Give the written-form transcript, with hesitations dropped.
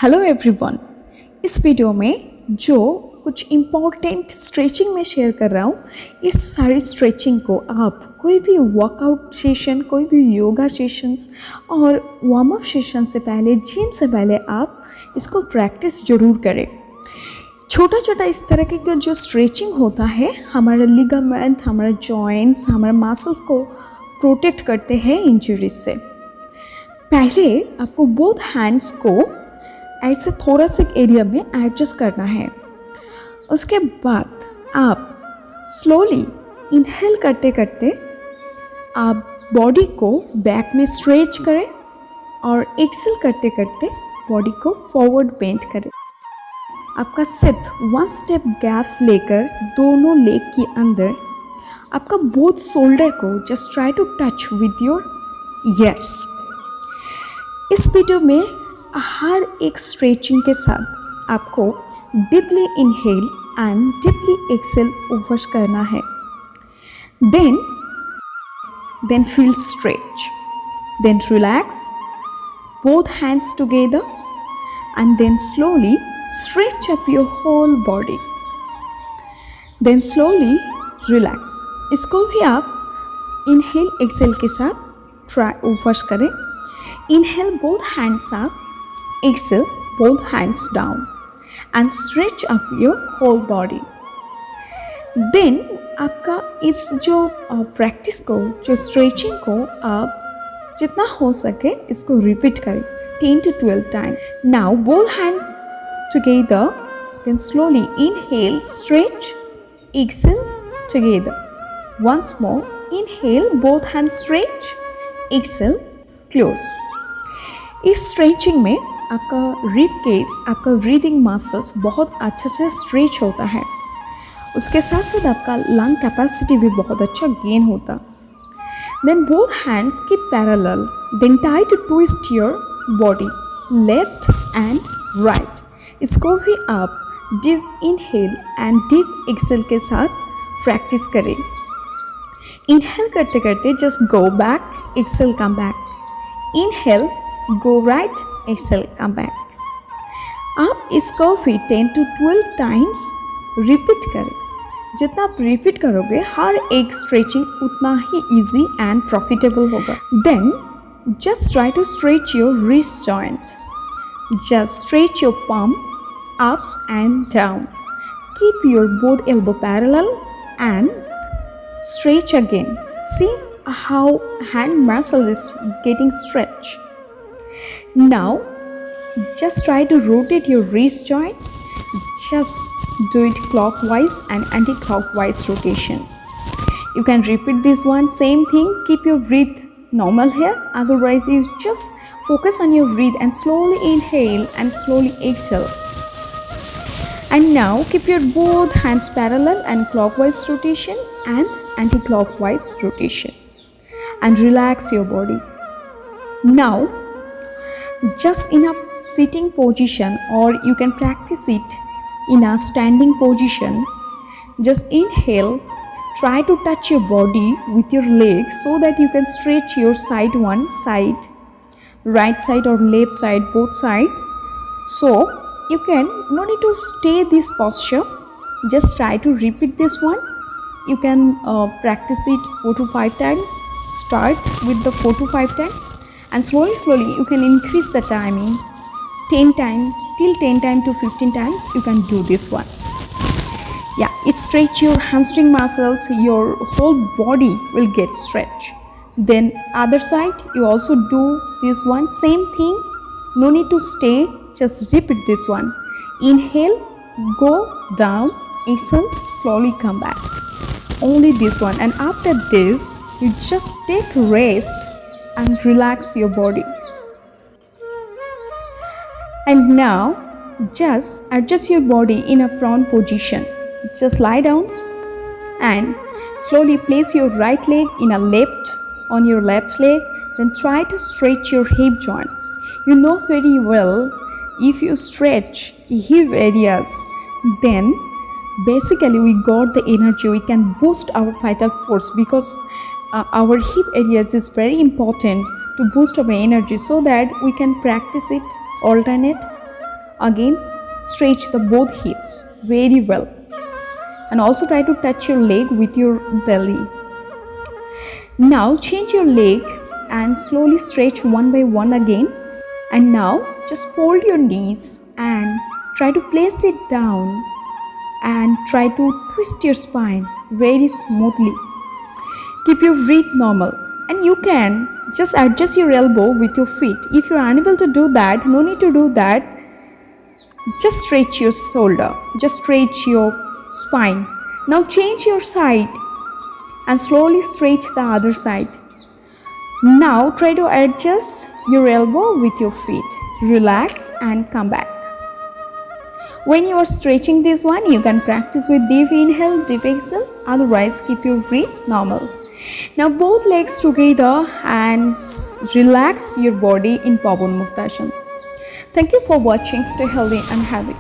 Hello everyone. इस video में जो कुछ इम्पॉर्टेंट स्ट्रेचिंग में शेयर कर रहा हूँ, इस सारी स्ट्रेचिंग को आप कोई भी वर्कआउट सेशन, कोई भी योगा सेशंस और वार्म अप सेशन से पहले, जिम से पहले आप इसको प्रैक्टिस ज़रूर करें। छोटा छोटा इस तरह के जो स्ट्रेचिंग होता है, हमारा लिगामेंट, हमारा जॉइंट्स, हमारे मसल्स को प्रोटेक्ट करते हैं इंजरीज से। पहले आपको बोथ हैंड्स को ऐसे थोड़ा सा एरिया में एडजस्ट करना है। उसके बाद आप स्लोली इनहेल करते करते आप बॉडी को बैक में स्ट्रेच करें और एक्सेल करते करते बॉडी को फॉरवर्ड बेंड करें। आपका सिर्फ 1 स्टेप गैप लेकर दोनों लेग के अंदर आपका बोथ शोल्डर को just try to touch with your ears. इस वीडियो में हर एक स्ट्रेचिंग के साथ आपको deeply inhale and deeply exhale ओवर्स करना है। Then feel stretch, then relax both hands together and then slowly stretch up your whole body. Then slowly relax. इसको भी आप इनहेल एक्सेल के साथ ट्राई ओवर्स करें। Inhale both hands up, exhale both hands down and stretch up your whole body. Then आपका इस जो practice को, जो स्ट्रेचिंग को आप जितना हो सके इसको रिपीट करें 10 to 12 times. Now both hands together, then slowly inhale, stretch, exhale together. Once more, inhale, both hands stretch, exhale, close. इस स्ट्रेचिंग में आपका रिब केस, आपका ब्रीदिंग मसल्स बहुत अच्छा से स्ट्रेच होता है। उसके साथ साथ आपका लंग कैपेसिटी भी बहुत अच्छा गेन होता। Then both hands keep parallel, then try to twist your body left and right. इसको भी आप deep inhale and deep exhale के साथ प्रैक्टिस करें। इनहेल करते करते just go back, exhale come back, inhale, go right, exhale, come back. आप इसको भी 10 to 12 times रिपीट करें। जितना आप रिपीट करोगे हर एक स्ट्रेचिंग उतना ही इजी एंड प्रॉफिटेबल होगा। Then just try to stretch your wrist joint, just stretch your palm ups and down. Keep your both elbow parallel and stretch again. See how hand muscle is getting stretched. Now just try to rotate your wrist joint. Just do it clockwise and anti-clockwise rotation. You can repeat this one, same thing. Keep your breath normal here, otherwise you just focus on your breath and slowly inhale and slowly exhale. And now keep your both hands parallel and clockwise rotation and anti-clockwise rotation and relax your body. Now just in a sitting position, or you can practice it in a standing position. Just inhale, try to touch your body with your leg so that you can stretch your side, one side, right side or left side, both side. So you can no need to stay this posture, just try to repeat this one. You can practice it 4 to 5 times. Start with the 4 to 5 times and slowly you can increase the timing 10 times till 10 times to 15 times you can do this one. Yeah, it stretch your hamstring muscles, your whole body will get stretched. Then other side you also do this one, same thing, no need to stay, just repeat this one. Inhale, go down, exhale, slowly come back, only this one. And after this you just take rest and relax your body. And now just adjust your body in a prone position. Just lie down and slowly place your right leg in a left on your left leg. Then try to stretch your hip joints. You know very well, if you stretch hip areas, then basically we got the energy, we can boost our vital force, because our hip areas is very important to boost our energy so that we can practice it alternate Again, stretch the both hips very well. And also try to touch your leg with your belly. Now change your leg and slowly stretch one by one again. And now just fold your knees and try to place it down and try to twist your spine very smoothly. Keep your breath normal, and you can just adjust your elbow with your feet. If you are unable to do that, no need to do that. Just stretch your shoulder, just stretch your spine. Now change your side and slowly stretch the other side. Now try to adjust your elbow with your feet. Relax and come back. When you are stretching this one, you can practice with deep inhale, deep exhale. Otherwise, keep your breath normal. Now both legs together and relax your body in Pawan Muktasana. Thank you for watching. Stay healthy and happy.